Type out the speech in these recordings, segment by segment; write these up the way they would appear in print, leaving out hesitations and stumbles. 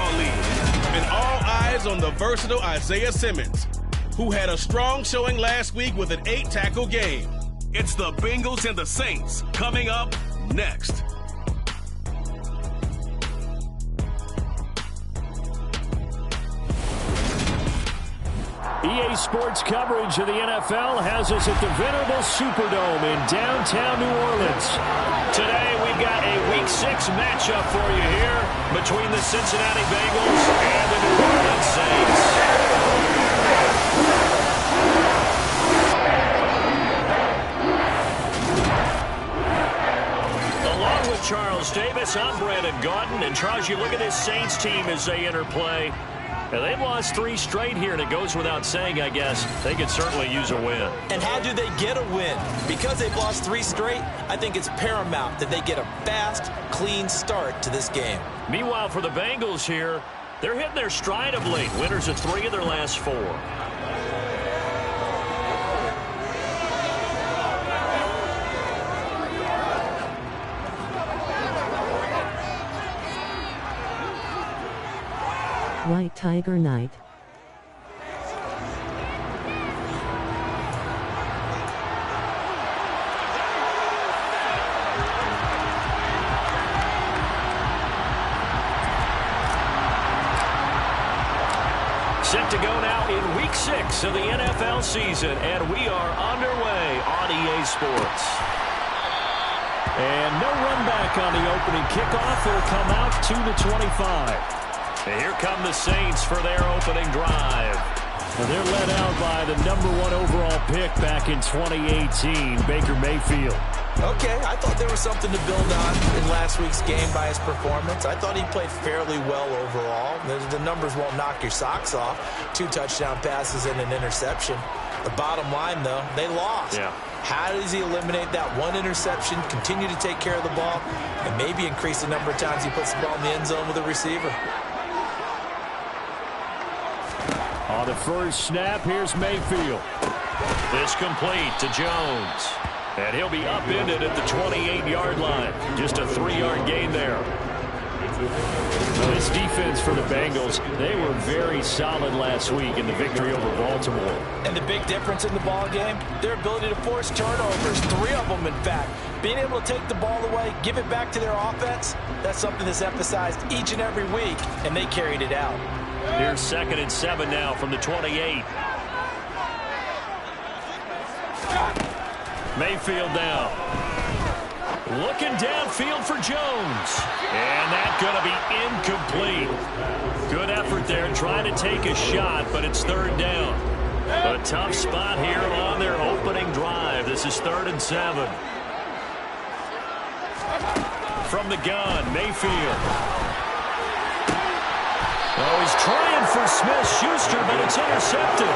football league. And all eyes on the versatile Isaiah Simmons, who had a strong showing last week with an 8-tackle game. It's the Bengals and the Saints coming up next. EA Sports coverage of the NFL has us at the venerable Superdome in downtown New Orleans. Today we've got a Week 6 matchup for you here between the Cincinnati Bengals and the New Orleans Saints. Along with Charles Davis, I'm Brandon Gaudin. And Charles, you look at this Saints team as they interplay. Now, they've lost 3 straight here, and it goes without saying, I guess, they could certainly use a win. And how do they get a win? Because they've lost 3 straight, I think it's paramount that they get a fast, clean start to this game. Meanwhile, for the Bengals here, they're hitting their stride of late. Winners of 3 of their last 4. White Tiger Night. Set to go now in Week 6 of the NFL season, and we are underway on EA Sports. And no run back on the opening kickoff. It'll come out to the 25. And here come the Saints for their opening drive. And they're led out by the #1 overall pick back in 2018, Baker Mayfield. Okay, I thought there was something to build on in last week's game by his performance. I thought he played fairly well overall. The numbers won't knock your socks off. 2 touchdown passes and an interception. The bottom line, though, they lost. Yeah. How does he eliminate that 1 interception, continue to take care of the ball, and maybe increase the number of times he puts the ball in the end zone with a receiver? On the first snap, here's Mayfield. This complete to Jones. And he'll be upended at the 28-yard line. Just a 3-yard gain there. This defense for the Bengals, they were very solid last week in the victory over Baltimore. And the big difference in the ball game, their ability to force turnovers, 3 of them, in fact. Being able to take the ball away, give it back to their offense, that's something that's emphasized each and every week, and they carried it out. Here's 2nd and 7 now from the 28. Mayfield down. Looking downfield for Jones. And that's going to be incomplete. Good effort there trying to take a shot, but it's 3rd down. A tough spot here on their opening drive. This is 3rd and 7. From the gun, Mayfield. Oh, he's trying for Smith-Schuster, but it's intercepted.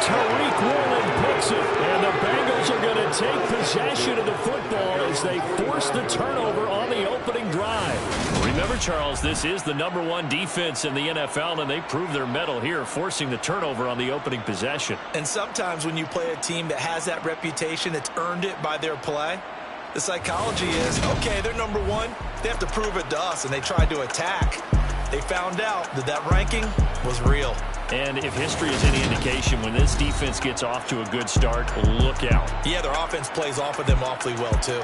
Tariq Woolen picks it, and the Bengals are going to take possession of the football as they force the turnover on the opening drive. Remember, Charles, this is the #1 defense in the NFL, and they prove their mettle here, forcing the turnover on the opening possession. And sometimes when you play a team that has that reputation, that's earned it by their play, the psychology is, okay, they're #1, they have to prove it to us, and they tried to attack. They found out that that ranking was real. And if history is any indication, when this defense gets off to a good start, look out. Yeah, their offense plays off of them awfully well, too.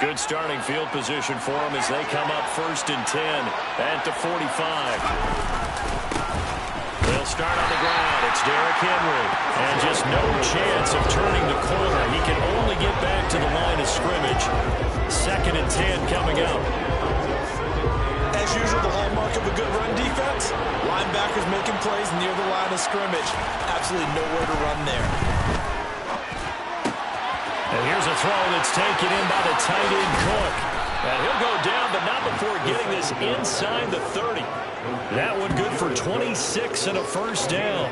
Good starting field position for them as they come up 1st and 10 at the 45. They'll start on the ground. It's Derrick Henry. And just no chance of turning the corner. He can only get back to the line of scrimmage. 2nd and 10 coming up. As usual, the hallmark of a good run defense, linebackers making plays near the line of scrimmage. Absolutely nowhere to run there. And here's a throw that's taken in by the tight end Cook. And he'll go down, but not before getting this inside the 30. That one good for 26 and a 1st down.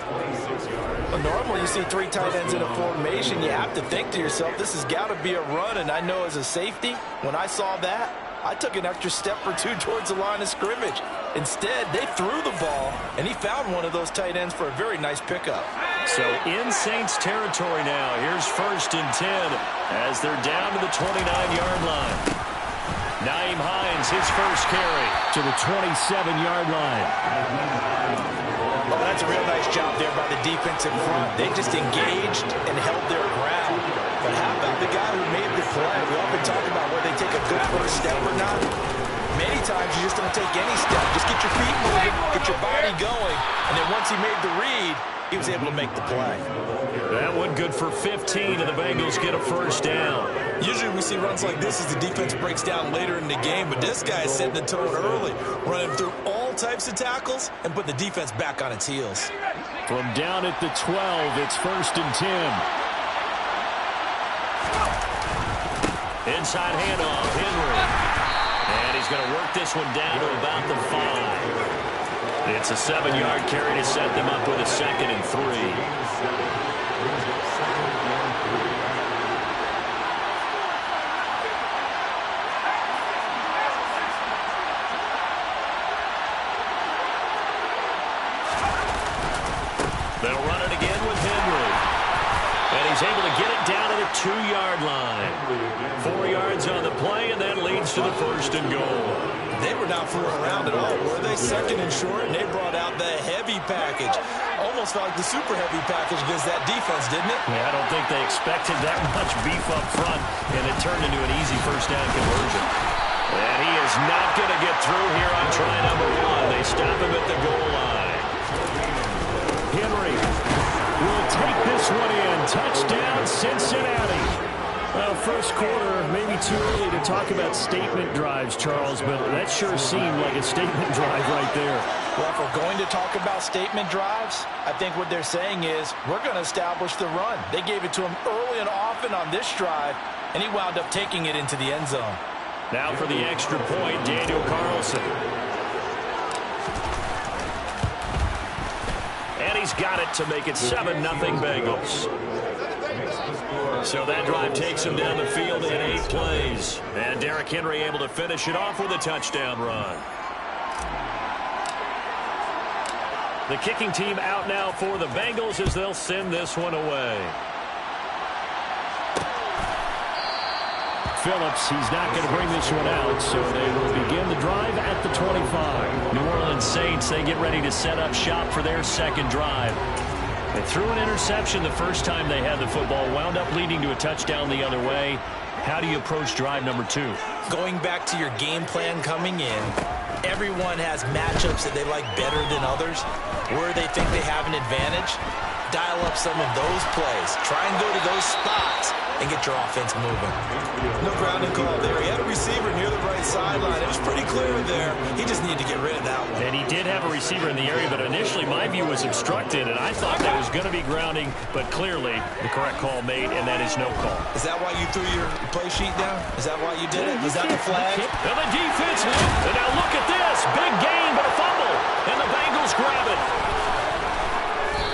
Well, normally you see 3 tight ends in a formation, you have to think to yourself, this has got to be a run. And I know as a safety, when I saw that, I took an extra step or 2 towards the line of scrimmage. Instead, they threw the ball, and he found one of those tight ends for a very nice pickup. So in Saints territory now. Here's 1st and 10 as they're down to the 29-yard line. Nyheim Hines, his first carry to the 27-yard line. Oh, that's a real nice job there by the defense in front. They just engaged and held their ground. But how about the guy who made the play? We often talk about whether they take a good first step or not. Many times you just don't take any step. Just get your feet moving, get your body going, and then once he made the read, he was able to make the play. That one good for 15, and the Bengals get a first down. Usually we see runs like this as the defense breaks down later in the game, but this guy is setting the tone early, running through all types of tackles and put the defense back on its heels. From down at the 12, it's 1st and 10. Inside handoff, Henry. And he's going to work this one down to about the 5. It's a 7-yard carry to set them up with a 2nd and 3. They'll run it again with Henry. And he's able to get it down to the 2-yard line. 4 yards on the play, and that leads to the 1st and goal. They were not fooling around at all, were they? 2nd and short, and they brought out the heavy package. Almost felt like the super heavy package against that defense, didn't it? Yeah, I don't think they expected that much beef up front, and it turned into an easy first down conversion. And he is not going to get through here on try number 1. They stop him at the goal line. Henry will take this one in. Touchdown, Cincinnati. Well, first quarter, maybe too early to talk about statement drives, Charles, but that sure seemed like a statement drive right there. Well, if we're going to talk about statement drives, I think what they're saying is we're going to establish the run. They gave it to him early and often on this drive, and he wound up taking it into the end zone. Now for the extra point, Daniel Carlson. And he's got it to make it 7-0 Bengals. So that drive takes him down the field in 8 plays. And Derrick Henry able to finish it off with a touchdown run. The kicking team out now for the Bengals as they'll send this one away. Phillips, he's not going to bring this one out, so they will begin the drive at the 25. New Orleans Saints, they get ready to set up shop for their second drive. They threw an interception the first time they had the football, wound up leading to a touchdown the other way. How do you approach drive number 2? Going back to your game plan coming in, everyone has matchups that they like better than others, where they think they have an advantage. Dial up some of those plays. Try and go to those spots and get your offense moving. No grounding call there. He had a receiver near the right sideline. It was pretty clear there. He just needed to get rid of that one. And he did have a receiver in the area, but initially my view was obstructed, and I thought that was going to be grounding, but clearly the correct call made, and that is no call. Is that why you threw your play sheet down? Is that why you did it? Was that the flag? And the defense, and now look at this. Big gain, but a fumble, and the Bengals grab it.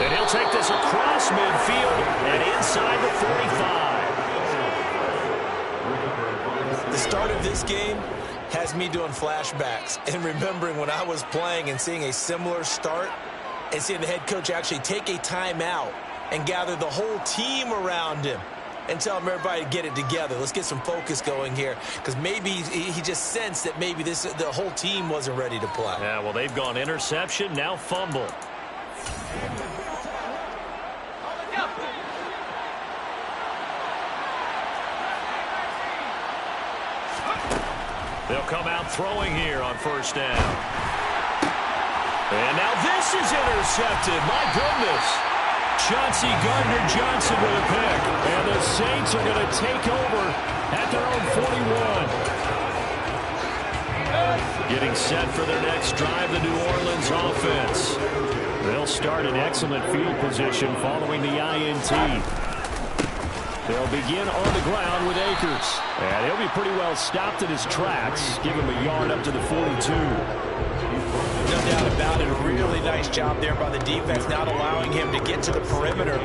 And he'll take this across midfield and inside the 45. The start of this game has me doing flashbacks and remembering when I was playing and seeing a similar start and seeing the head coach actually take a timeout and gather the whole team around him and tell him everybody to get it together. Let's get some focus going here, because maybe he just sensed that maybe the whole team wasn't ready to play. Yeah, well, they've gone interception, now fumble. They'll come out throwing here on first down. And now this is intercepted. My goodness. Chauncey Gardner-Johnson with a pick. And the Saints are going to take over at their own 41. Getting set for their next drive, the New Orleans offense. They'll start in excellent field position following the INT. They'll begin on the ground with Akers. And he'll be pretty well stopped in his tracks. Give him a yard up to the 42. No doubt about it. A really nice job there by the defense, not allowing him to get to the perimeter.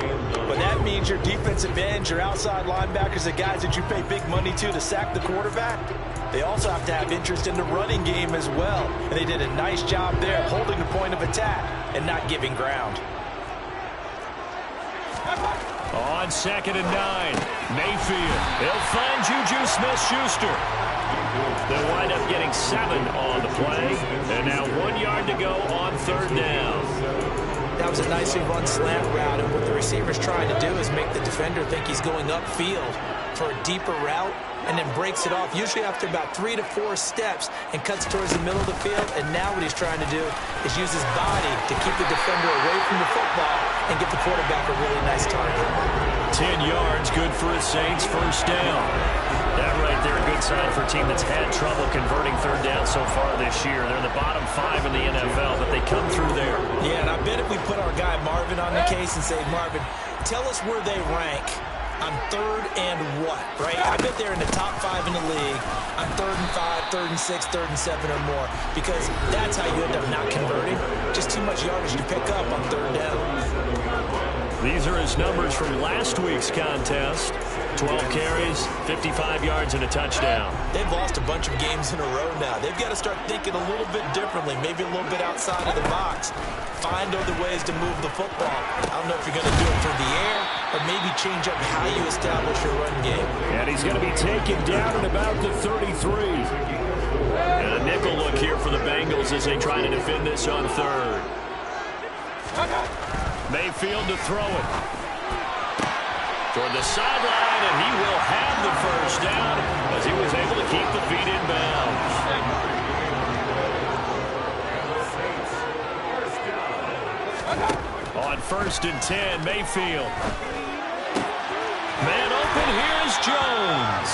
But that means your defensive ends, your outside linebackers, the guys that you pay big money to sack the quarterback, They also have to have interest in the running game as well. And they did a nice job there holding the point of attack and not giving ground. On 2nd and 9, Mayfield. He'll find Juju Smith-Schuster. They'll wind up getting 7 on the play. And now 1 yard to go on 3rd down. That was a nicely run slant route, and what the receiver's trying to do is make the defender think he's going upfield for a deeper route, and then breaks it off, usually after about 3 to 4 steps, and cuts towards the middle of the field. And now what he's trying to do is use his body to keep the defender away from the football and get the quarterback a really nice target. 10 yards, good for a Saints first down. That right there, a good sign for a team that's had trouble converting 3rd down so far this year. They're in the bottom 5 in the NFL, but they come through there. Yeah, and I bet if we put our guy Marvin on the case and say, Marvin, tell us where they rank on 3rd and what, right? I bet they're in the top 5 in the league on 3rd and 5, 3rd and 6, 3rd and 7 or more, because that's how you end up not converting. Just too much yardage to pick up on 3rd down. These are his numbers from last week's contest. 12 carries, 55 yards, and a touchdown. They've lost a bunch of games in a row now. They've got to start thinking a little bit differently, maybe a little bit outside of the box. Find other ways to move the football. I don't know if you're going to do it through the air, or maybe change up how you establish your run game. And he's going to be taken down at about the 33. And a nickel look here for the Bengals as they try to defend this on 3rd. Mayfield to throw it. Toward the sideline, and he will have the first down as he was able to keep the feet in bounds. On 1st and 10, Mayfield. Man open, here's Jones.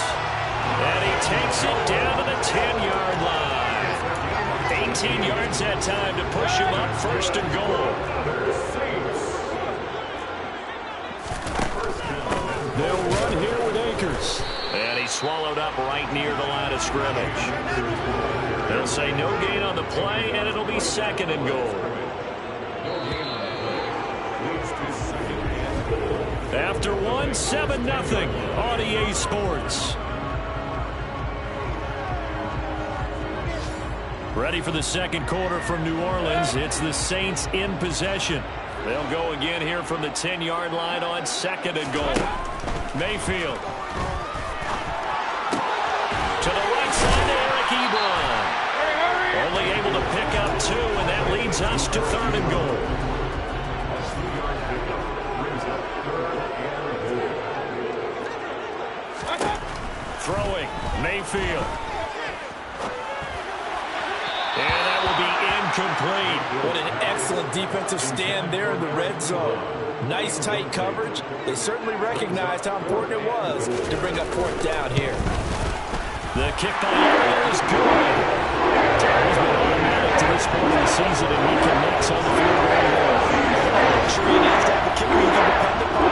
And he takes it down to the 10-yard line. 18 yards that time to push him up 1st and goal. They'll run here with Akers. And he's swallowed up right near the line of scrimmage. They'll say no gain on the play, and it'll be 2nd and goal. After 1, 7-0 on EA Sports. Ready for the 2nd quarter from New Orleans. It's the Saints in possession. They'll go again here from the 10-yard line on 2nd and goal. Mayfield. To the right side to Eric Ebron. Only able to pick up 2, and that leads us to 3rd and goal. Throwing, Mayfield. And that will be incomplete. What an excellent defensive stand there in the red zone. Nice tight coverage. They certainly recognized how important it was to bring up 4th down here. The kick by Ariel is good. He's been automatic to this point in the season, and he connects on the field right now. Sure, he needs to have a kicker you can depend upon,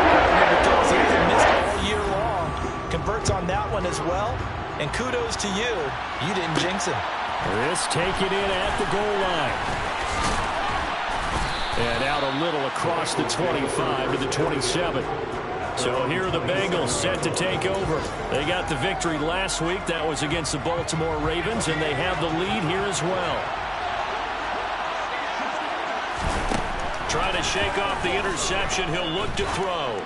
because he hasn't missed all year long. Converts on that one as well. And kudos to you. You didn't jinx him. This taken in at the goal line. And out a little across the 25 to the 27. So here are the Bengals set to take over. They got the victory last week. That was against the Baltimore Ravens, and they have the lead here as well. Trying to shake off the interception. He'll look to throw.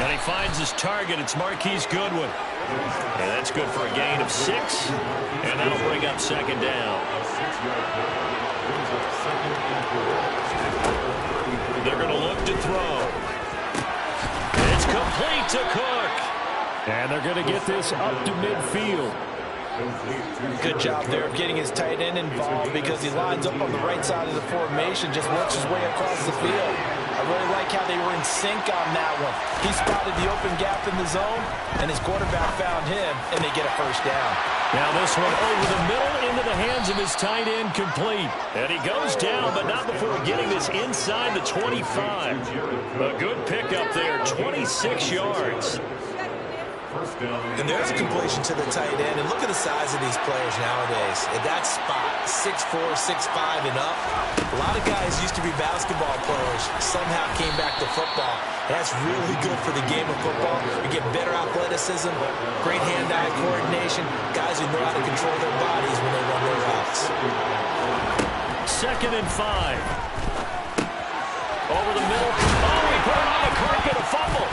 And he finds his target. It's Marquise Goodwin. And that's good for a gain of 6. And that'll bring up 2nd down. They're going to look to throw. It's complete to Cook. And they're going to get this up to midfield. Good job there of getting his tight end involved, because he lines up on the right side of the formation, just works his way across the field. I really like how they were in sync on that one. He spotted the open gap in the zone, and his quarterback found him, and they get a first down. Now this one over the middle into the hands of his tight end, complete. And he goes down, but not before getting this inside the 25. A good pickup there, 26 yards. And there's a completion to the tight end. And look at the size of these players nowadays. At that spot, 6'4", 6'5", and up. A lot of guys used to be basketball players, somehow came back to football. And that's really good for the game of football. You get better athleticism, great hand-eye coordination, guys who know how to control their bodies when they run their routes. 2nd and 5. Over the middle. Oh, he put it on the carpet, a fumble.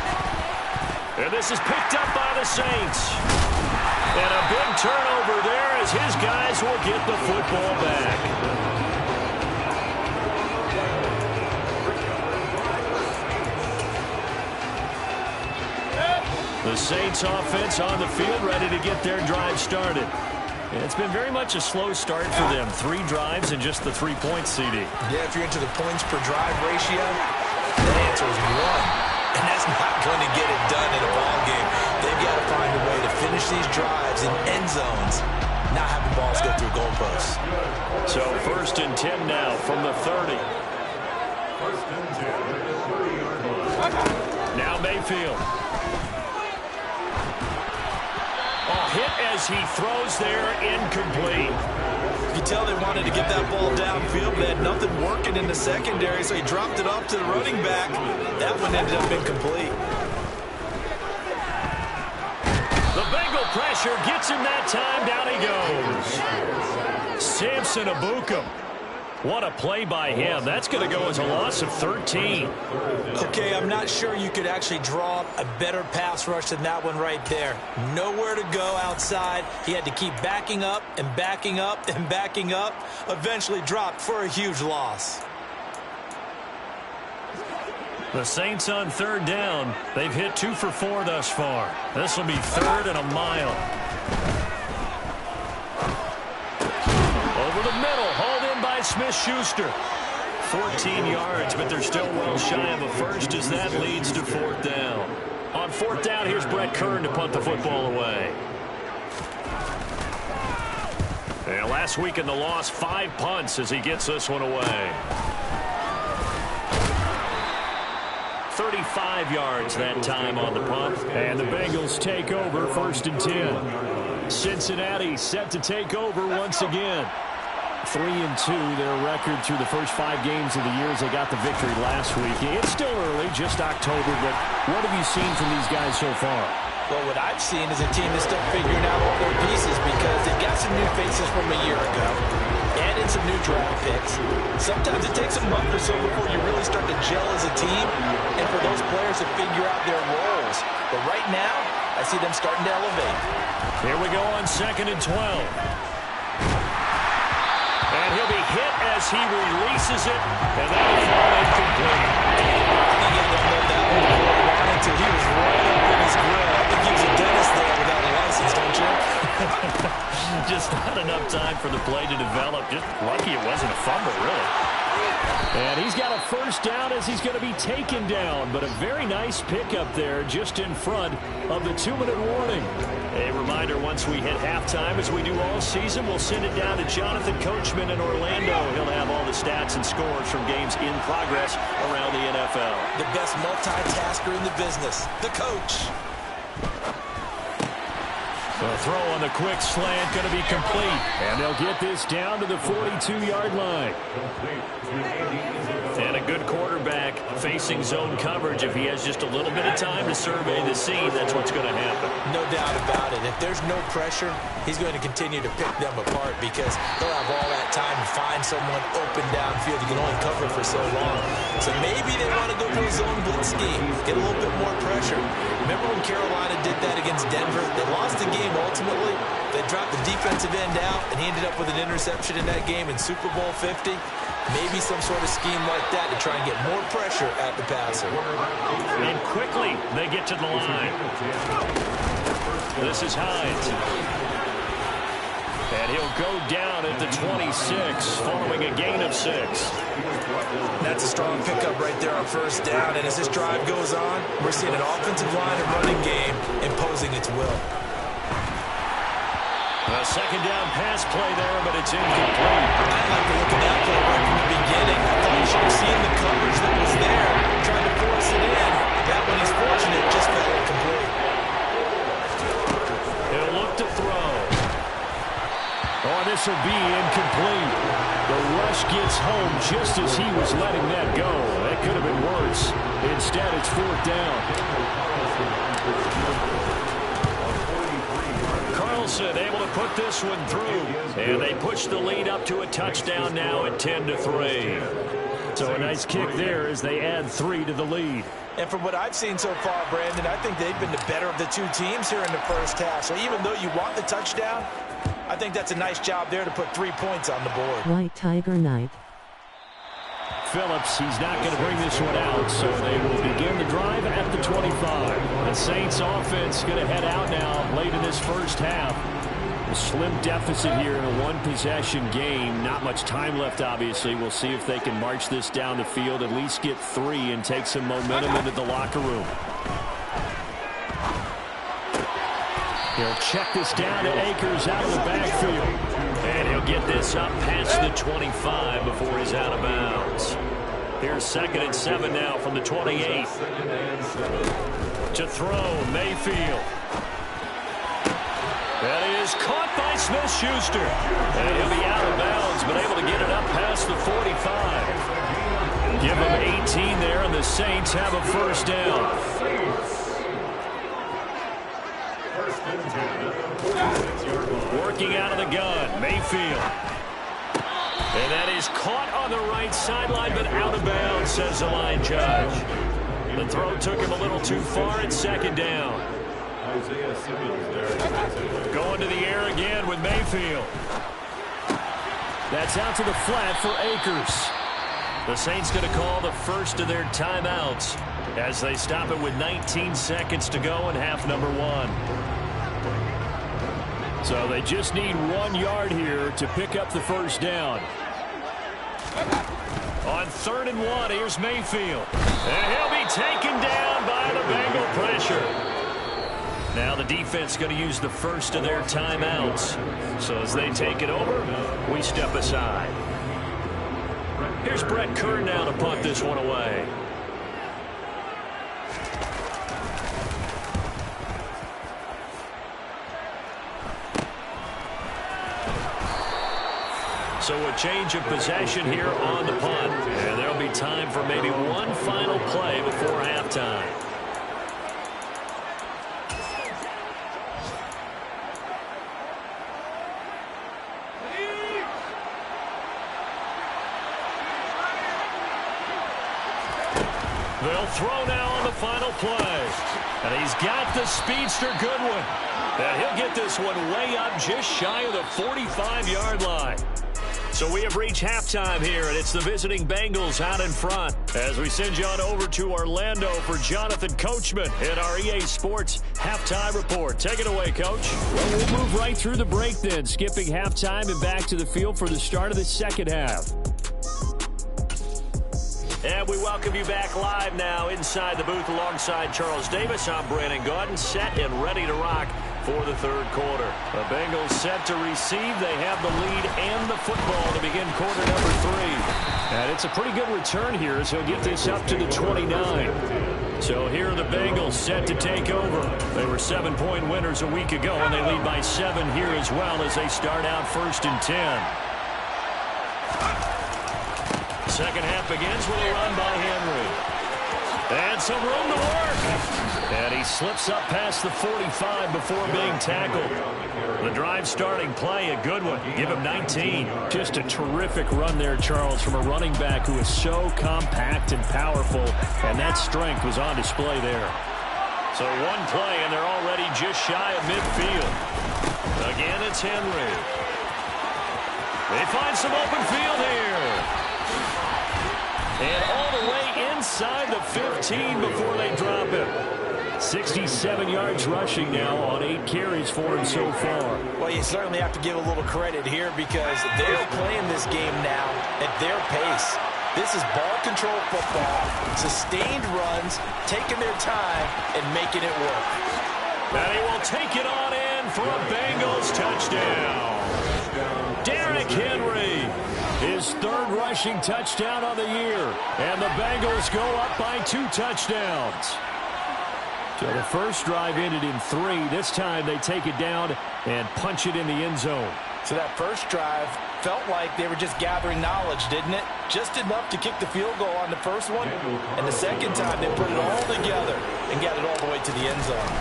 And this is picked up by the Saints. And a big turnover there as his guys will get the football back. The Saints offense on the field, ready to get their drive started. And it's been very much a slow start for them. 3 drives and just the 3 points, CD. Yeah, if you're into the points per drive ratio, the answer is 1. And that's not going to get it done in a ball game. They've got to find a way to finish these drives in end zones, not having balls go through goalposts. So 1st and 10 now from the 30. Now Mayfield. Oh, hit as he throws there, incomplete. You tell they wanted to get that ball downfield. They had nothing working in the secondary, so he dropped it off to the running back. That one ended up incomplete. The Bengal pressure gets him that time. Down he goes. Samson Abukum. What a play by him. That's going to go as a loss of 13. Okay, I'm not sure you could actually draw a better pass rush than that one right there. Nowhere to go outside. He had to keep backing up and backing up and backing up. Eventually dropped for a huge loss. The Saints on 3rd down. They've hit 2 for 4 thus far. This will be 3rd and a mile. Over the middle, hauled in by Smith-Schuster. 14 yards, but they're still well shy of a first as that leads to 4th down. On 4th down, here's Brett Kern to punt the football away. And last week in the loss, 5 punts as he gets this one away. 35 yards that time on the punt. And the Bengals take over 1st and 10. Cincinnati set to take over once again. 3-2, their record through the first 5 games of the year as they got the victory last week. It's still early, just October, but what have you seen from these guys so far? Well, what I've seen is a team that's still figuring out all their pieces because they've got some new faces from a year ago. Add in some new draft picks. Sometimes it takes a month or so before you really start to gel as a team and for those players to figure out their roles. But right now, I see them starting to elevate. Here we go on 2nd and 12. And he'll be hit as he releases it, and that will fall incomplete. I think he had to hold that one on until he was right up in his grill. I think he was a dentist there without a license, don't you? Just not enough time for the play to develop. Just lucky it wasn't a fumble, really. And he's got a 1st down as he's going to be taken down, but a very nice pickup there just in front of the 2-minute warning. A reminder, once we hit halftime, as we do all season, we'll send it down to Jonathan Coachman in Orlando. He'll have all the stats and scores from games in progress around the NFL. The best multitasker in the business, the coach. The throw on the quick slant going to be complete. And they'll get this down to the 42-yard line. And a good quarterback facing zone coverage. If he has just a little bit of time to survey the scene, that's what's going to happen. No doubt about it. If there's no pressure, he's going to continue to pick them apart because he'll have all that time to find someone open downfield. You can only cover for so long. So maybe they want to go to a zone blitz scheme, get a little bit more pressure. Remember when Carolina did that against Denver? They lost the game ultimately. They dropped the defensive end out, and he ended up with an interception in that game in Super Bowl 50. Maybe some sort of scheme like that to try and get more pressure at the passer. And quickly, they get to the line. This is Hines. And he'll go down at the 26, following a gain of 6. That's a strong pickup right there on 1st down. And as this drive goes on, we're seeing an offensive line and running game imposing its will. A 2nd down pass play there, but it's incomplete. I like the look of that play right from the beginning. I thought he should have seen the coverage that was there, trying to force it in. That one, he's fortunate, just fell incomplete. this will be incomplete. The rush gets home just as he was letting that go. That could have been worse. Instead, it's 4th down. Carlson able to put this one through. And they push the lead up to a touchdown now at 10-3. So a nice kick there as they add 3 to the lead. And from what I've seen so far, Brandon, I think they've been the better of the two teams here in the first half. So even though you want the touchdown, I think that's a nice job there to put 3 points on the board. White Tiger Knight. Phillips, he's not going to bring this one out, so they will begin the drive at the 25. The Saints offense going to head out now late in this first half. A slim deficit here in a one-possession game. Not much time left, obviously. We'll see if they can march this down the field, at least get 3 and take some momentum into the locker room. He'll check this down to Akers out of the backfield. And he'll get this up past the 25 before he's out of bounds. Here's 2nd and 7 now from the 28. To throw, Mayfield. That is caught by Smith-Schuster. And he'll be out of bounds, but able to get it up past the 45. Give him 18 there, and the Saints have a first down. Working out of the gun, Mayfield. And that is caught on the right sideline, but out of bounds, says the line judge. The throw took him a little too far at 2nd down. Going to the air again with Mayfield. That's out to the flat for Akers. The Saints going to call the first of their timeouts as they stop it with 19 seconds to go in half number 1. So they just need 1 yard here to pick up the first down. On 3rd and 1, here's Mayfield. And he'll be taken down by the Bengal pressure. Now the defense going to use the first of their timeouts. So as they take it over, we step aside. Here's Brett Kern now to punt this one away. So a change of possession here on the punt. And there'll be time for maybe one final play before halftime. They'll throw now on the final play. And he's got the speedster Goodwin. And he'll get this one way up just shy of the 45-yard line. So we have reached halftime here, and it's the visiting Bengals out in front. As we send you on over to Orlando for Jonathan Coachman in our EA Sports Halftime Report. Take it away, Coach. Well, we'll move right through the break then, skipping halftime and back to the field for the start of the second half. And we welcome you back live now inside the booth alongside Charles Davis. I'm Brandon Gaudin, set and ready to rock for the third quarter. The Bengals set to receive. They have the lead and the football to begin quarter number 3. And it's a pretty good return here as he'll get this up to the 29. So here are the Bengals set to take over. They were 7-point winners a week ago, and they lead by 7 here as well as they start out 1st and 10. Second half begins with a run by Henry. And some room to work. And he slips up past the 45 before being tackled. The drive starting play, a good one. Give him 19. Just a terrific run there, Charles, from a running back who is so compact and powerful. And that strength was on display there. So one play, and they're already just shy of midfield. Again, it's Henry. They find some open field here. And all the way inside the 15 before they drop it. 67 yards rushing now on 8 carries for him so far. Well, you certainly have to give a little credit here because they're playing this game now at their pace. This is ball control football, sustained runs, taking their time, and making it work. And he will take it on in for a Bengals touchdown. Derrick Henry. His 3rd rushing touchdown on the year. And the Bengals go up by 2 touchdowns. So the first drive ended in 3. This time they take it down and punch it in the end zone. So that first drive felt like they were just gathering knowledge, didn't it? Just enough to kick the field goal on the first one. And the second time, they put it all together and got it all the way to the end zone.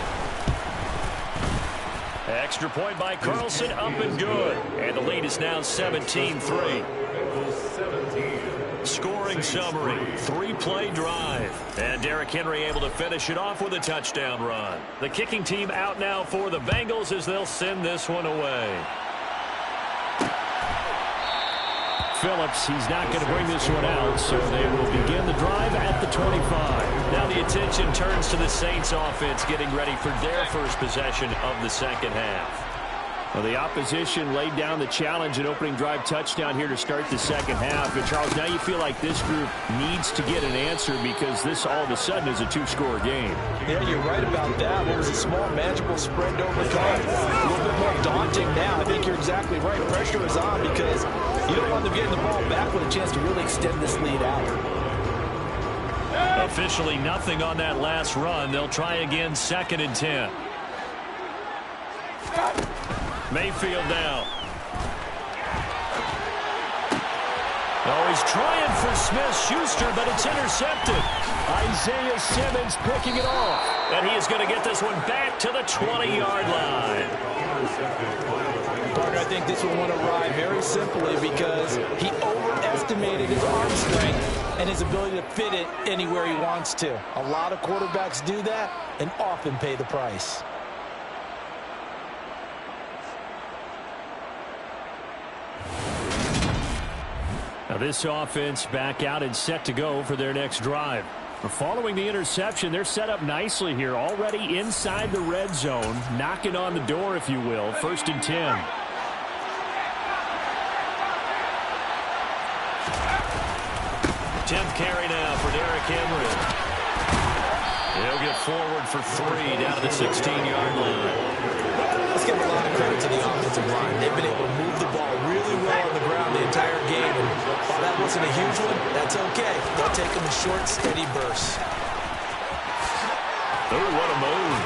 Extra point by Carlson, up and good. And the lead is now 17-3. Scoring summary, 3-play drive. And Derrick Henry able to finish it off with a touchdown run. The kicking team out now for the Bengals as they'll send this one away. Phillips, he's not going to bring this one out, so they will begin the drive at the 25. Now the attention turns to the Saints offense getting ready for their first possession of the second half. Well, the opposition laid down the challenge and opening drive touchdown here to start the second half. And Charles, now you feel like this group needs to get an answer because this all of a sudden is a two-score game. Yeah, you're right about that. It was a small, manageable spread to overcome. A little bit more daunting now. I think you're exactly right. Pressure is on because you don't want them getting the ball back with a chance to really extend this lead out. Officially nothing on that last run. They'll try again, 2nd and 10. Mayfield now. Oh, he's trying for Smith-Schuster, but it's intercepted. Isaiah Simmons picking it off. And he is going to get this one back to the 20-yard line. Parker, I think this one went awry very simply because he overestimated his arm strength and his ability to fit it anywhere he wants to. A lot of quarterbacks do that and often pay the price. Now this offense back out and set to go for their next drive. Following the interception, they're set up nicely here, already inside the red zone, knocking on the door, if you will. 1st and 10. 10th carry now for Derrick Henry. He'll get forward for 3 down to the 16-yard line. Let's give a lot of credit to the offensive line. They've been able to move the ball really well on the ground the entire game. And while that wasn't a huge one, that's okay. They'll take them in short, steady bursts. Oh, what a move.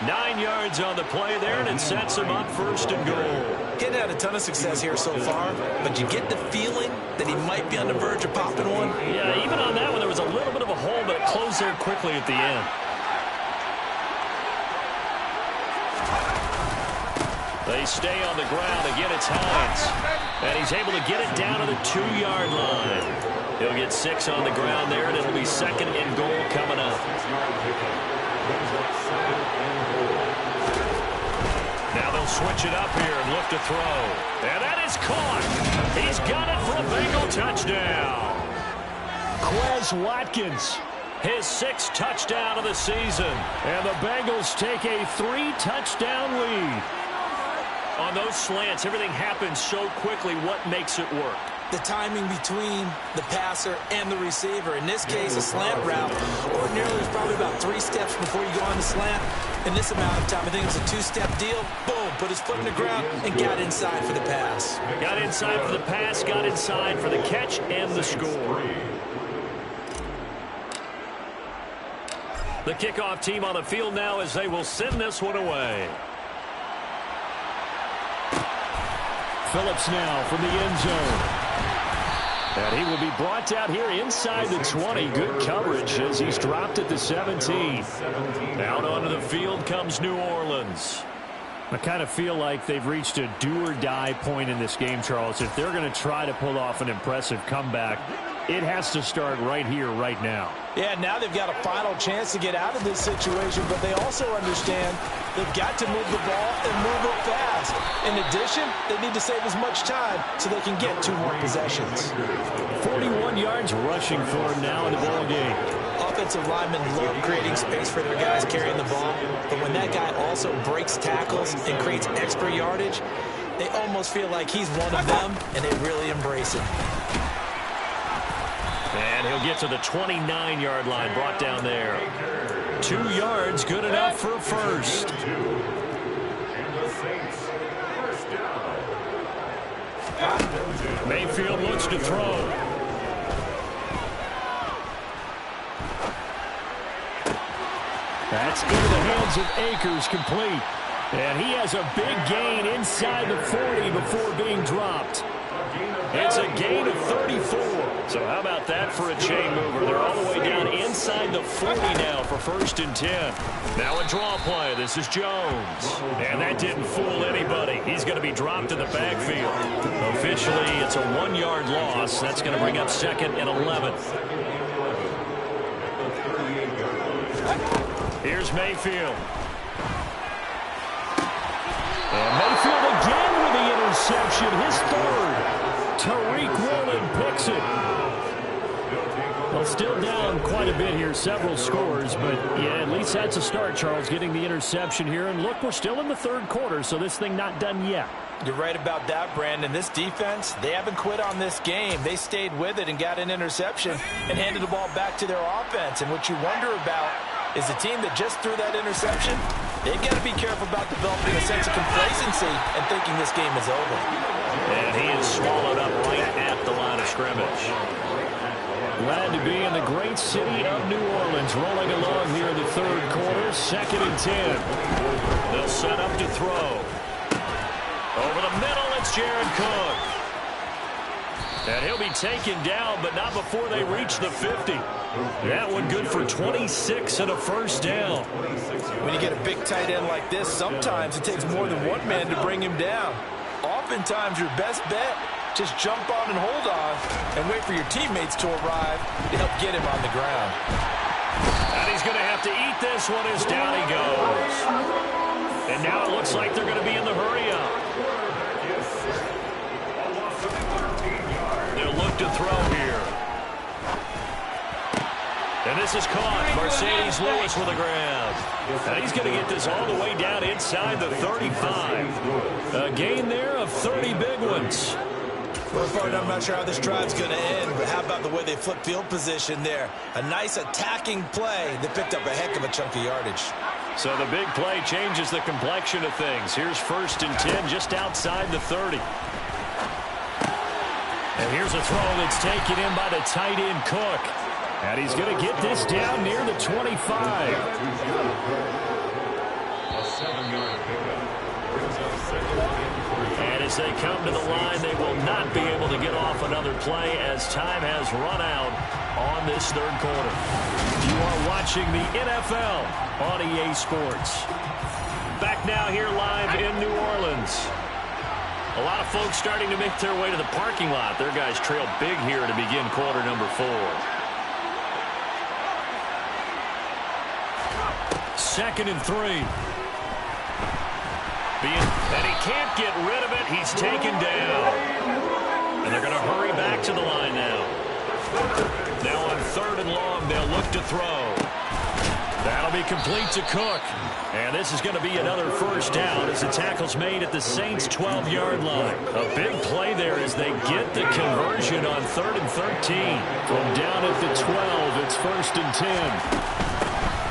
9 yards on the play there, and it sets him up 1st and goal. Getting had a ton of success here so far, but you get the feeling that he might be on the verge of popping one. Yeah, even on that one, there was a little bit of a hole, but it closed there quickly at the end. They stay on the ground. Again, it's Hines. And he's able to get it down to the 2-yard line. He'll get 6 on the ground there, and it'll be 2nd and goal coming up. Now they'll switch it up here and look to throw. And that is caught. He's got it for a Bengal touchdown. Quez Watkins, his 6th touchdown of the season. And the Bengals take a 3-touchdown lead. On those slants, everything happens so quickly. What makes it work? The timing between the passer and the receiver. In this case, a slant route. Ordinarily, it's probably about 3 steps before you go on the slant. In this amount of time, I think it's a 2-step deal. Boom, put his foot in the ground and got inside for the pass. Got inside for the pass, got inside for the catch and the score. The kickoff team on the field now as they will send this one away. Phillips now from the end zone. And he will be brought down here inside the 20. Good coverage as he's dropped at the 17. Out onto the field comes New Orleans. I kind of feel like they've reached a do-or-die point in this game, Charles. If they're going to try to pull off an impressive comeback, it has to start right here, right now. Yeah, now they've got a final chance to get out of this situation, but they also understand they've got to move the ball and move it fast. In addition, they need to save as much time so they can get 2 more possessions. 41 yards rushing for him now in the ball game. Offensive linemen love creating space for their guys carrying the ball, but when that guy also breaks tackles and creates extra yardage, they almost feel like he's one of them, and they really embrace it. And he'll get to the 29-yard line, brought down there. 2 yards, good enough for a first. Mayfield looks to throw. That's into the hands of Akers, complete. And he has a big gain inside the 40 before being dropped. It's a gain of 34. So how about that for a chain mover? They're all the way down inside the 40 now for 1st and 10. Now a draw play. This is Jones. And that didn't fool anybody. He's going to be dropped in the backfield. Officially, it's a 1-yard loss. That's going to bring up 2nd and 11. Here's Mayfield. And Mayfield again with the interception. His 3rd. Tariq Woolen picks it. Well, still down quite a bit here, several scores, but yeah, at least that's a start, Charles, getting the interception here. And look, we're still in the 3rd quarter, so this thing not done yet. You're right about that, Brandon. This defense, they haven't quit on this game. They stayed with it and got an interception and handed the ball back to their offense. And what you wonder about is the team that just threw that interception, they've got to be careful about developing a sense of complacency and thinking this game is over. And he is swallowed up right at the line of scrimmage. Glad to be in the great city of New Orleans, rolling along here in the 3rd quarter, 2nd and 10. They'll set up to throw. Over the middle, it's Jared Cook. And he'll be taken down, but not before they reach the 50. That one good for 26 and a 1st down. When you get a big tight end like this, sometimes it takes more than one man to bring him down. Oftentimes, your best bet, just jump on and hold on and wait for your teammates to arrive to help get him on the ground. And he's going to have to eat this one as down he goes. And now it looks like they're going to be in the hurry-up. They'll look to throw here. And this is caught. Mercedes Lewis with a grab. And he's going to get this all the way down inside the 35. A gain there of 30 big ones. Well, I'm not sure how this drive's going to end, but how about the way they flip field position there? A nice attacking play that picked up a heck of a chunk of yardage. So the big play changes the complexion of things. Here's 1st and 10 just outside the 30. And here's a throw that's taken in by the tight end Cook. And he's going to get this down near the 25. And as they come to the line, they will not be able to get off another play as time has run out on this 3rd quarter. You are watching the NFL on EA Sports. Back now here live in New Orleans. A lot of folks starting to make their way to the parking lot. Their guys trail big here to begin quarter number 4. 2nd and 3. And he can't get rid of it. He's taken down. And they're going to hurry back to the line now. Now on 3rd and long, they'll look to throw. That'll be complete to Cook. And this is going to be another 1st down as the tackle's made at the Saints' 12-yard line. A big play there as they get the conversion on 3rd and 13. From down at the 12, it's 1st and 10.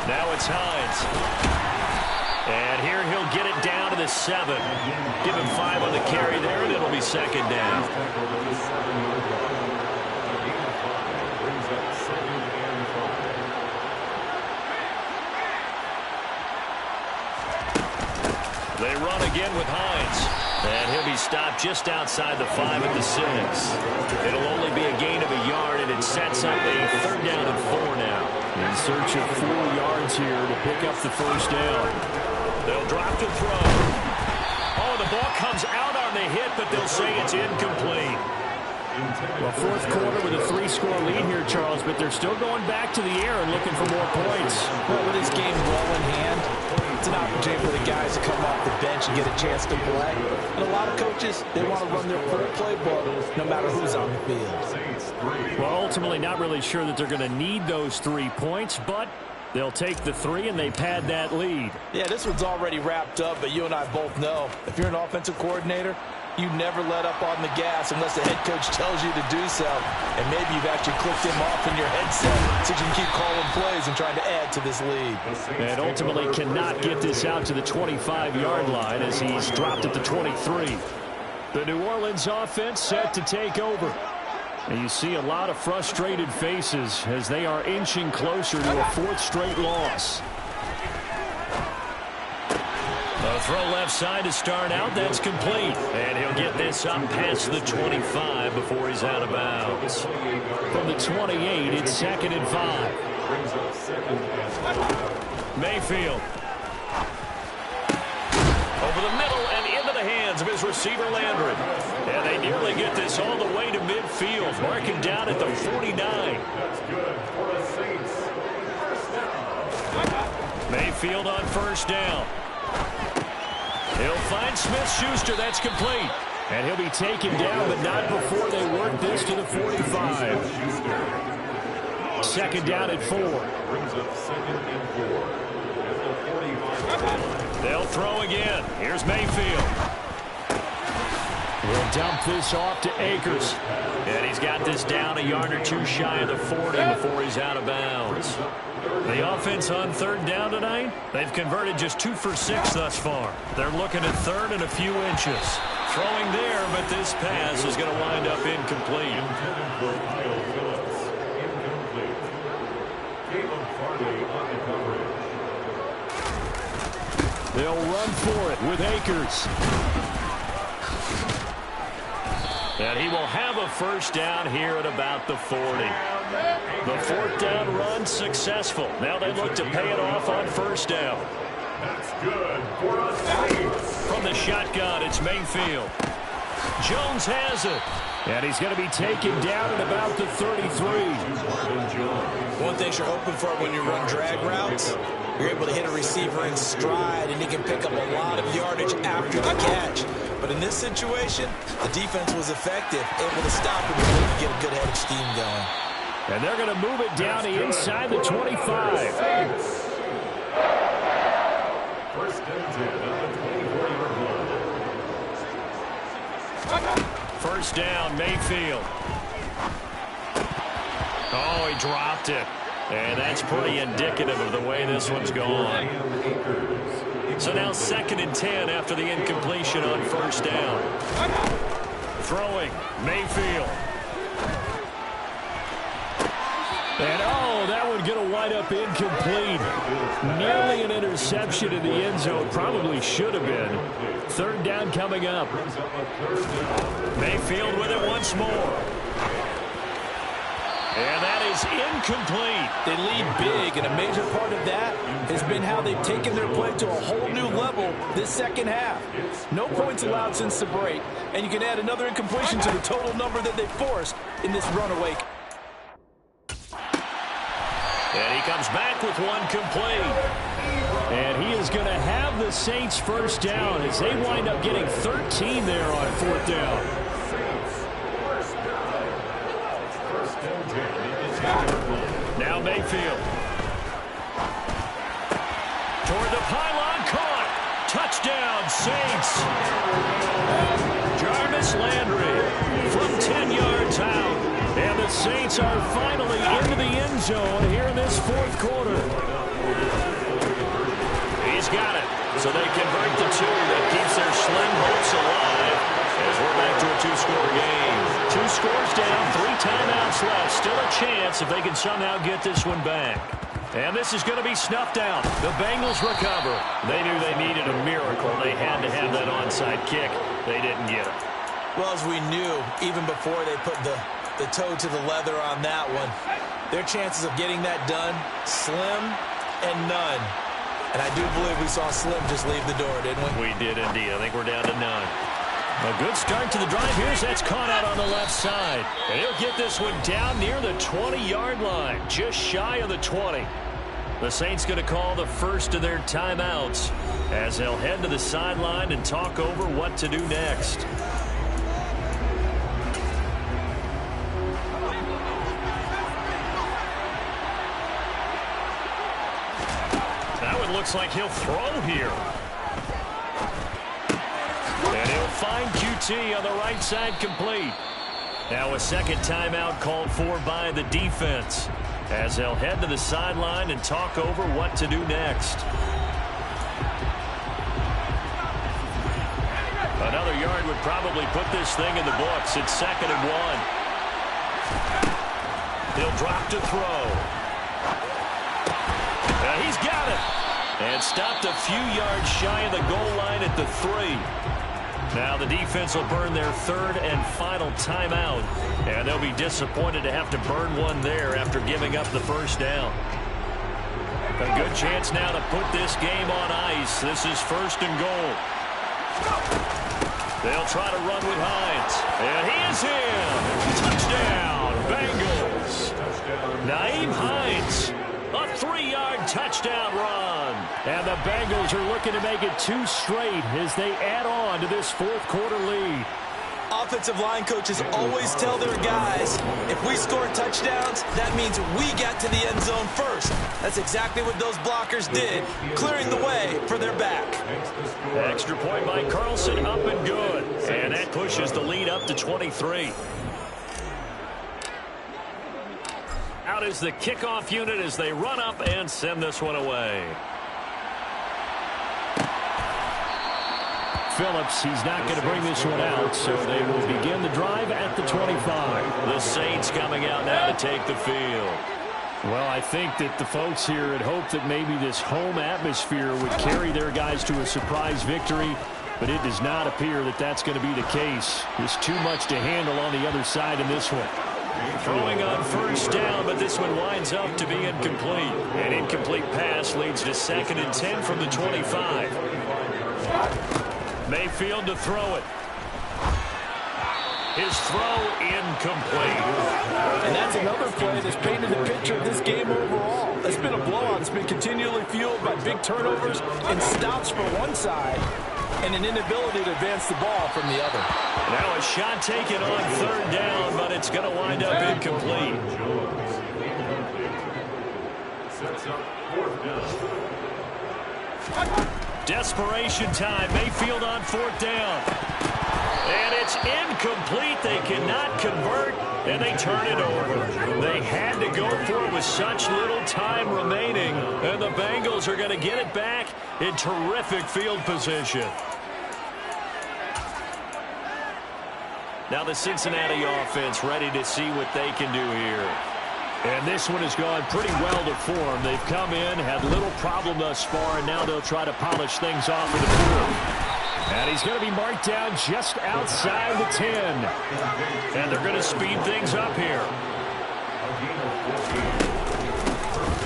Now it's Hines. And here he'll get it down to the 7. Give him 5 on the carry there, and it'll be 2nd down. They run again with Hines. And he'll be stopped just outside the 5 at the 6. It'll only be a gain of a yard, and it sets up a 3rd down and 4 now. In search of 4 yards here to pick up the 1st down. They'll drop to throw. Oh, the ball comes out on the hit, but they'll say it's incomplete. Well, 4th quarter with a 3-score lead here, Charles, but they're still going back to the air and looking for more points. Well, with this game well in hand, it's an opportunity for the guys to come off the bench and get a chance to play. And a lot of coaches, they want to run their full playbook no matter who's on the field. Well, ultimately not really sure that they're going to need those 3 points, but they'll take the 3 and they pad that lead. Yeah, this one's already wrapped up, but you and I both know if you're an offensive coordinator, you never let up on the gas unless the head coach tells you to do so. And maybe you've actually clicked him off in your headset so you can keep calling plays and trying to add to this lead. And ultimately cannot get this out to the 25-yard line as he's dropped at the 23. The New Orleans offense set to take over. And you see a lot of frustrated faces as they are inching closer to a 4th straight loss. A throw left side to start out. That's complete. And he'll get this up past the 25 before he's out of bounds. From the 28, it's 2nd and 5. Mayfield. Over the middle and into the hands of his receiver, Landry. And they nearly get this all the way to midfield. Mark him down at the 49. Mayfield on first down. He'll find Smith-Schuster. That's complete. And he'll be taken down, but not before they work this to the 45. 2nd down at 4. They'll throw again. Here's Mayfield. We'll dump this off to Akers. And he's got this down a yard or two shy of the 40 before he's out of bounds. The offense on 3rd down tonight, they've converted just 2 for 6 thus far. They're looking at 3rd and a few inches. Throwing there, but this pass is going to wind up incomplete. They'll run for it with Akers. And he will have a first down here at about the 40. The 4th down run successful. Now they look to pay it off on first down. That's good for a Saints. From the shotgun, it's Mayfield. Jones has it. And he's going to be taken down at about the 33. One thing you're hoping for when you run drag routes, you're able to hit a receiver in stride, and he can pick up a lot of yardage after the catch. But in this situation, the defense was effective, able to stop him and get a good head of steam going. And they're going to move it down to inside the 25. First and 10 on the 20-40 line. First down, Mayfield. Oh, he dropped it. And that's pretty indicative of the way this one's gone. So now 2nd and 10 after the incompletion on first down. Throwing, Mayfield. And, oh, that one going to wind up incomplete. Nearly an interception in the end zone. Probably should have been. 3rd down coming up. Mayfield with it once more. And that is incomplete. They lead big, and a major part of that has been how they've taken their play to a whole new level this second half. No points allowed since the break, and you can add another incompletion to the total number that they forced in this runaway. And he comes back with one complete. And he is going to have the Saints first down as they wind up getting 13 there on 4th down. Now Mayfield. Toward the pylon, caught. Touchdown, Saints. Jarvis Landry from 10 yards out. And the Saints are finally into the end zone here in this 4th quarter. He's got it. So they convert the 2 that keeps their slim hopes alive as we're back to a 2-score game. 2 scores down, 3 timeouts left. Still a chance if they can somehow get this one back. And this is going to be snuffed out. The Bengals recover. They knew they needed a miracle. They had to have that onside kick. They didn't get it. Well, as we knew, even before they put the toe to the leather on that one, their chances of getting that done, slim and none. And I do believe we saw Slim just leave the door, didn't we? We did indeed. I think we're down to none. A good start to the drive. Here's that's caught out on the left side. And he'll get this one down near the 20-yard line, just shy of the 20. The Saints going to call the first of their timeouts as they'll head to the sideline and talk over what to do next. That one looks like he'll throw here. And he'll find QT on the right side complete. Now a second timeout called for by the defense as they'll head to the sideline and talk over what to do next. Another yard would probably put this thing in the books. It's 2nd and 1. He'll drop to throw. He's got it. And stopped a few yards shy of the goal line at the 3. Now the defense will burn their third and final timeout. And they'll be disappointed to have to burn one there after giving up the first down. A good chance now to put this game on ice. This is 1st and goal. They'll try to run with Hines. And he is in. Touchdown, Bengals. Nyheim Hines. A 3-yard touchdown run. And the Bengals are looking to make it 2 straight as they add on to this 4th quarter lead. Offensive line coaches always tell their guys, if we score touchdowns, that means we got to the end zone first. That's exactly what those blockers did, clearing the way for their back. Extra point by Carlson, up and good. And that pushes the lead up to 23. Out is the kickoff unit as they run up and send this one away. Phillips, he's not going to bring this one out, so they will begin the drive at the 25. The Saints coming out now to take the field. Well, I think that the folks here had hoped that maybe this home atmosphere would carry their guys to a surprise victory, but it does not appear that that's going to be the case. There's too much to handle on the other side in this one. Throwing on first down, but this one winds up to be incomplete. An incomplete pass leads to 2nd and 10 from the 25. Mayfield to throw it. His throw incomplete. And that's another play that's painted the picture of this game overall. It's been a blowout. It's been continually fueled by big turnovers and stops for one side and an inability to advance the ball from the other. Now a shot taken on 3rd down, but it's going to wind up incomplete. Desperation time. Mayfield on 4th down. And it's incomplete. They cannot convert, and they turn it over. They had to go for it with such little time remaining, and the Bengals are going to get it back in terrific field position. Now the Cincinnati offense ready to see what they can do here. And this one has gone pretty well to form. They've come in, had little problem thus far, and now they'll try to polish things off with the 4th. And he's going to be marked down just outside the 10. And they're going to speed things up here.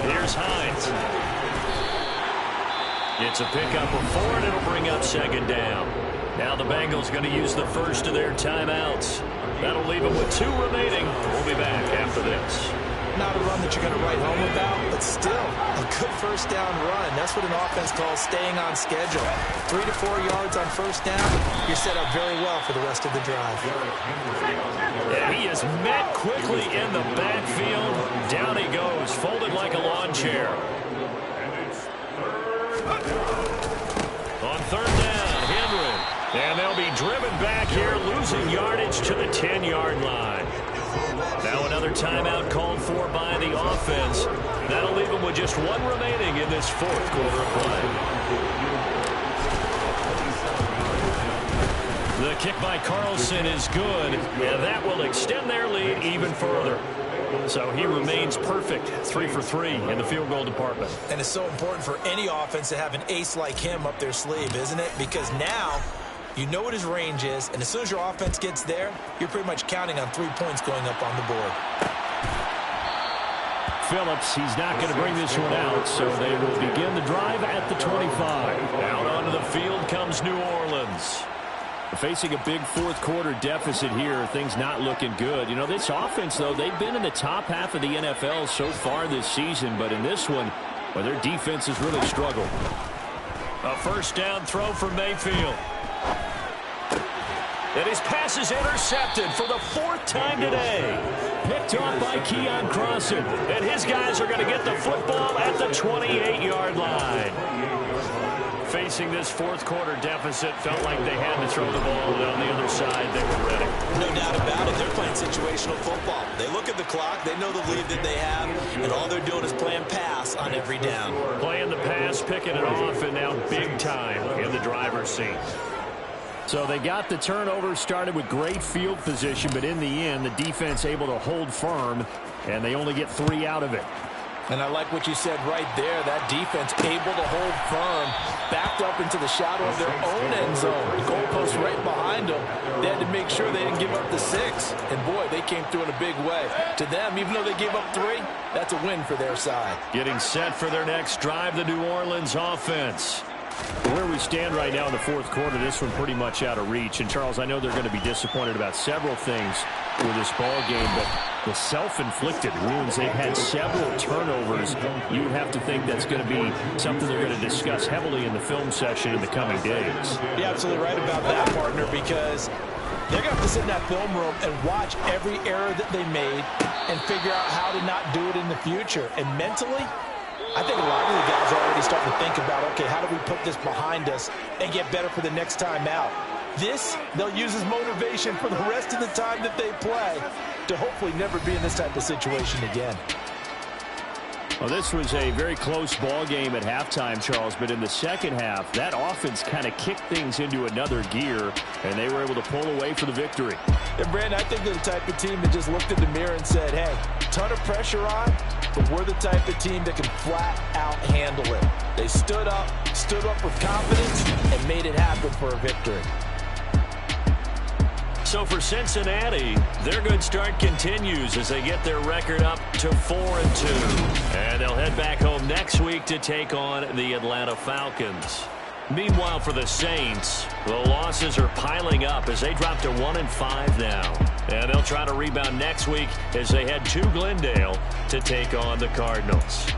Here's Hines. It's a pickup of 4, and it'll bring up 2nd down. Now the Bengals going to use the first of their timeouts. That'll leave them with 2 remaining. We'll be back after this. Not a run that you're going to write home about, but still a good first down run. That's what an offense calls staying on schedule. 3 to 4 yards on first down, you're set up very well for the rest of the drive. And he is met quickly in the backfield. Down he goes, folded like a lawn chair. On 3rd down, Henry. And they'll be driven back here, losing yardage to the 10-yard line. Now another timeout called for by the offense. That'll leave them with just 1 remaining in this 4th quarter of play. The kick by Carlson is good, and that will extend their lead even further. So he remains perfect, 3 for 3 in the field goal department. And it's so important for any offense to have an ace like him up their sleeve, isn't it? Because now you know what his range is, and as soon as your offense gets there, you're pretty much counting on 3 points going up on the board. Phillips, he's not going to bring this one out, so they will begin the drive at the 25. Out onto the field comes New Orleans. Facing a big 4th quarter deficit here, things not looking good. You know, this offense, though, they've been in the top half of the NFL so far this season, but in this one, well, their defense has really struggled. A first down throw for Mayfield. And his pass is intercepted for the 4th time today. Picked off by Keon Crossan. And his guys are going to get the football at the 28-yard line. Facing this 4th quarter deficit, felt like they had to throw the ball, and on the other side, they were ready. No doubt about it. They're playing situational football. They look at the clock, they know the lead that they have, and all they're doing is playing pass on every down. Playing the pass, picking it off, and now big time in the driver's seat. So they got the turnover started with great field position, but in the end, the defense able to hold firm, and they only get 3 out of it. And I like what you said right there. That defense able to hold firm, backed up into the shadow of their own end zone. The goalpost right behind them. They had to make sure they didn't give up the 6. And, boy, they came through in a big way. To them, even though they gave up 3, that's a win for their side. Getting set for their next drive, the New Orleans offense. Where we stand right now in the fourth quarter, this one pretty much out of reach. And, Charles, I know they're going to be disappointed about several things with this ball game, but the self-inflicted wounds, they've had several turnovers. You would have to think that's going to be something they're going to discuss heavily in the film session in the coming days. You're absolutely right about that, partner, because they're going to have to sit in that film room and watch every error that they made and figure out how to not do it in the future. And mentally, I think a lot of the guys are already starting to think about, okay, how do we put this behind us and get better for the next time out? This, they'll use as motivation for the rest of the time that they play to hopefully never be in this type of situation again. Well, this was a very close ball game at halftime, Charles, but in the second half, that offense kind of kicked things into another gear, and they were able to pull away for the victory. And, Brandon, I think they're the type of team that just looked in the mirror and said, hey, ton of pressure on, but we're the type of team that can flat out handle it. They stood up with confidence, and made it happen for a victory. So for Cincinnati, their good start continues as they get their record up to 4-2. And they'll head back home next week to take on the Atlanta Falcons. Meanwhile, for the Saints, the losses are piling up as they drop to 1-5 now. And they'll try to rebound next week as they head to Glendale to take on the Cardinals.